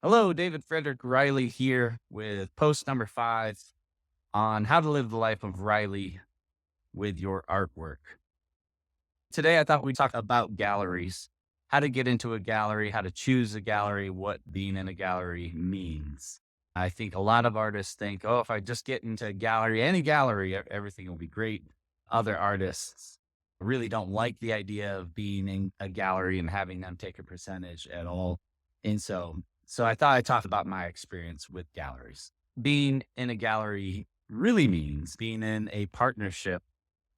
Hello, David Frederick Riley here with post number 5 on how to live the life of Riley with your artwork. Today, I thought we'd talk about galleries, how to get into a gallery, how to choose a gallery, what being in a gallery means. I think a lot of artists think, oh, if I just get into a gallery, any gallery, everything will be great. Other artists really don't like the idea of being in a gallery and having them take a percentage at all. And so I thought I'd talk about my experience with galleries. Being in a gallery really means being in a partnership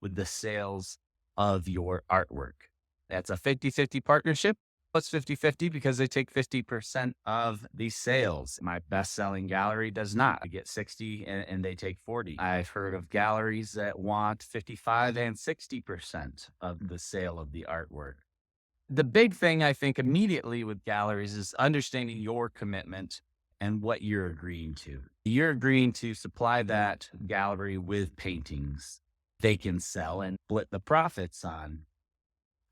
with the sales of your artwork. That's a 50-50 partnership. It's 50-50 because they take 50% of the sales. My best-selling gallery does not. I get 60 and they take 40. I've heard of galleries that want 55 and 60% of the sale of the artwork. The big thing I think immediately with galleries is understanding your commitment and what you're agreeing to. You're agreeing to supply that gallery with paintings they can sell and split the profits on.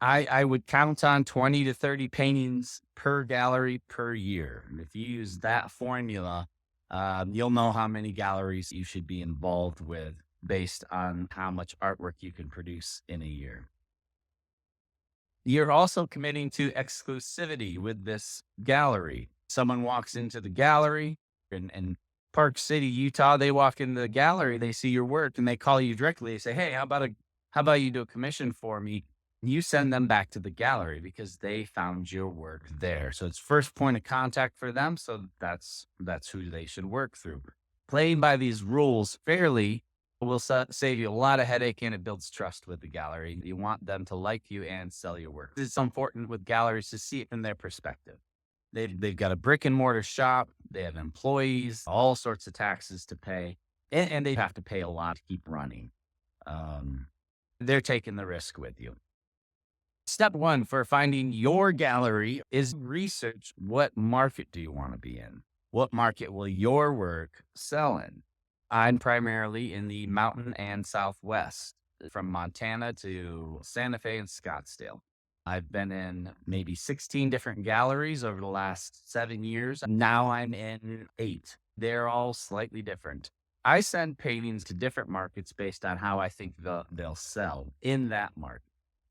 I would count on 20 to 30 paintings per gallery per year. And if you use that formula, you'll know how many galleries you should be involved with based on how much artwork you can produce in a year. You're also committing to exclusivity with this gallery. Someone walks into the gallery in Park City, Utah. They walk into the gallery, they see your work, and they call you directly. They say, "Hey, how about you do a commission for me?" You send them back to the gallery because they found your work there. So it's first point of contact for them. So that's who they should work through. Playing by these rules fairly will save you a lot of headache, and it builds trust with the gallery. You want them to like you and sell your work. It's important with galleries to see it from their perspective. They've got a brick and mortar shop. They have employees, all sorts of taxes to pay, and they have to pay a lot to keep running. Um, they're taking the risk with you. Step one for finding your gallery is research what market do you want to be in? What market will your work sell in? I'm primarily in the mountain and Southwest, from Montana to Santa Fe and Scottsdale. I've been in maybe 16 different galleries over the last 7 years. Now I'm in 8. They're all slightly different. I send paintings to different markets based on how I think they'll sell in that market.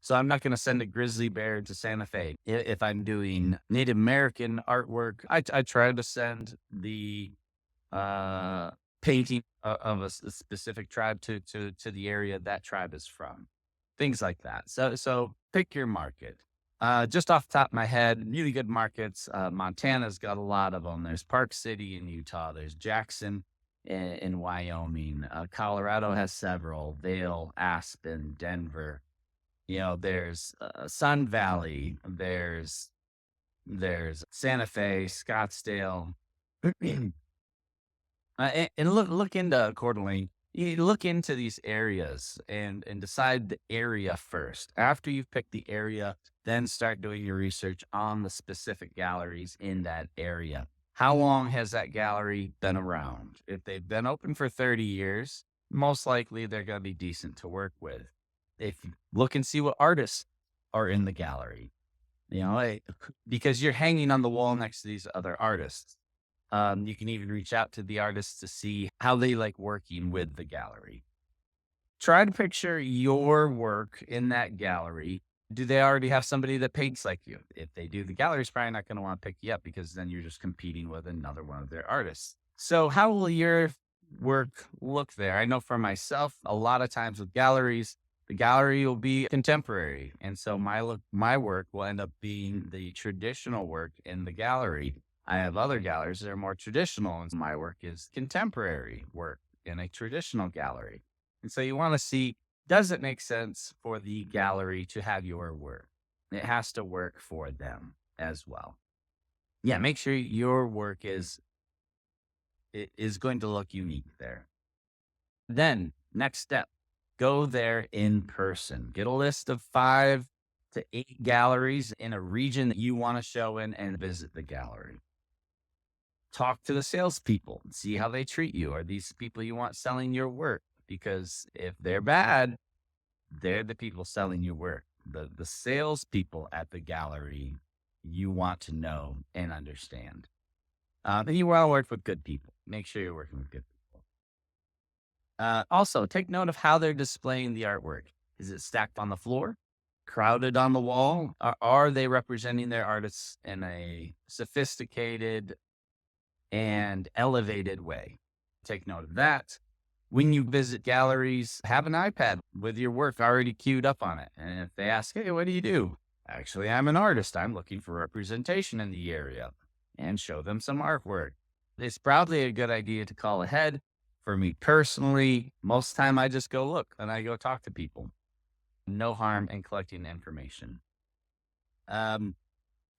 So I'm not going to send a grizzly bear to Santa Fe. If I'm doing Native American artwork, I try to send the uh, painting of a specific tribe to the area that tribe is from. Things like that. So pick your market. Just off the top of my head, really good markets. Montana's got a lot of them. There's Park City in Utah. There's Jackson in Wyoming. Colorado has several. Vail, Aspen, Denver. There's Sun Valley. There's Santa Fe, Scottsdale. And look into accordingly. You look into these areas and decide the area first. After you've picked the area, then start doing your research on the specific galleries in that area. How long has that gallery been around? If they've been open for 30 years, most likely they're going to be decent to work with. If you look and see what artists are in the gallery, because you're hanging on the wall next to these other artists. You can even reach out to the artists to see how they like working with the gallery. Try to picture your work in that gallery. Do they already have somebody that paints like you? If they do, the gallery's probably not going to want to pick you up because then you're just competing with another one of their artists. So how will your work look there? I know for myself, a lot of times with galleries, the gallery will be contemporary. And so my work will end up being the traditional work in the gallery. I have other galleries that are more traditional, and my work is contemporary work in a traditional gallery. And so you want to see, does it make sense for the gallery to have your work? It has to work for them as well. Yeah, make sure your work is going to look unique there. Then, next step, go there in person. Get a list of 5 to 8 galleries in a region that you want to show in and visit the gallery. Talk to the salespeople and see how they treat you. Are these people you want selling your work? Because if they're bad, they're the people selling your work. The salespeople at the gallery, you want to know and understand. And you want to work with good people. Make sure you're working with good people. Also, take note of how they're displaying the artwork. Is it stacked on the floor? Crowded on the wall? Are they representing their artists in a sophisticated and elevated way? Take note of that. When you visit galleries, have an iPad with your work already queued up on it. And if they ask, hey, what do you do? Actually, I'm an artist. I'm looking for representation in the area, and show them some artwork. It's probably a good idea to call ahead. For me personally, most time I just go look and I go talk to people. No harm in collecting information. Um,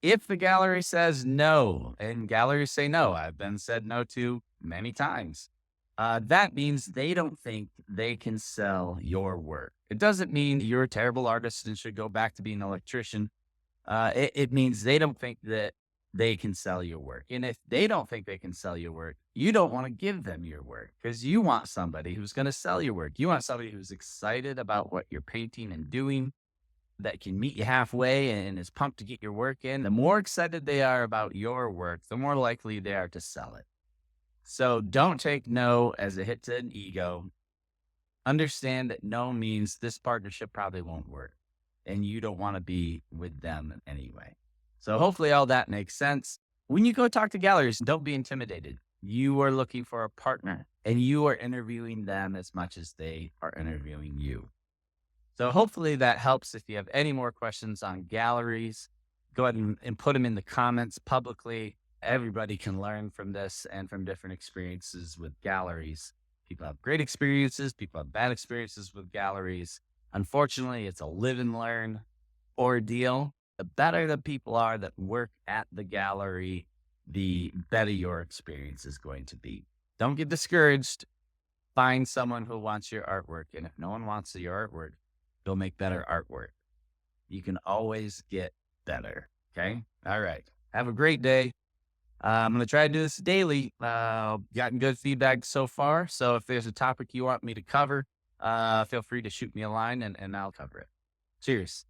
if the gallery says no, and galleries say no, I've been said no to many times. That means they don't think they can sell your work. It doesn't mean you're a terrible artist and should go back to being an electrician. It means they don't think that they can sell your work. And if they don't think they can sell your work, you don't want to give them your work because you want somebody who's going to sell your work. You want somebody who's excited about what you're painting and doing, that can meet you halfway and is pumped to get your work in. The more excited they are about your work, the more likely they are to sell it. So don't take no as a hit to an ego. Understand that no means this partnership probably won't work and you don't want to be with them anyway. So hopefully all that makes sense. When you go talk to galleries, don't be intimidated. You are looking for a partner and you are interviewing them as much as they are interviewing you. So hopefully that helps. If you have any more questions on galleries, go ahead and put them in the comments publicly. Everybody can learn from this and from different experiences with galleries. People have great experiences. People have bad experiences with galleries. Unfortunately, it's a live and learn ordeal. The better the people are that work at the gallery, the better your experience is going to be. Don't get discouraged. Find someone who wants your artwork. And if no one wants your artwork, go make better artwork. You can always get better. Okay. All right. Have a great day. I'm going to try to do this daily. Gotten good feedback so far. So if there's a topic you want me to cover, feel free to shoot me a line and I'll cover it. Cheers.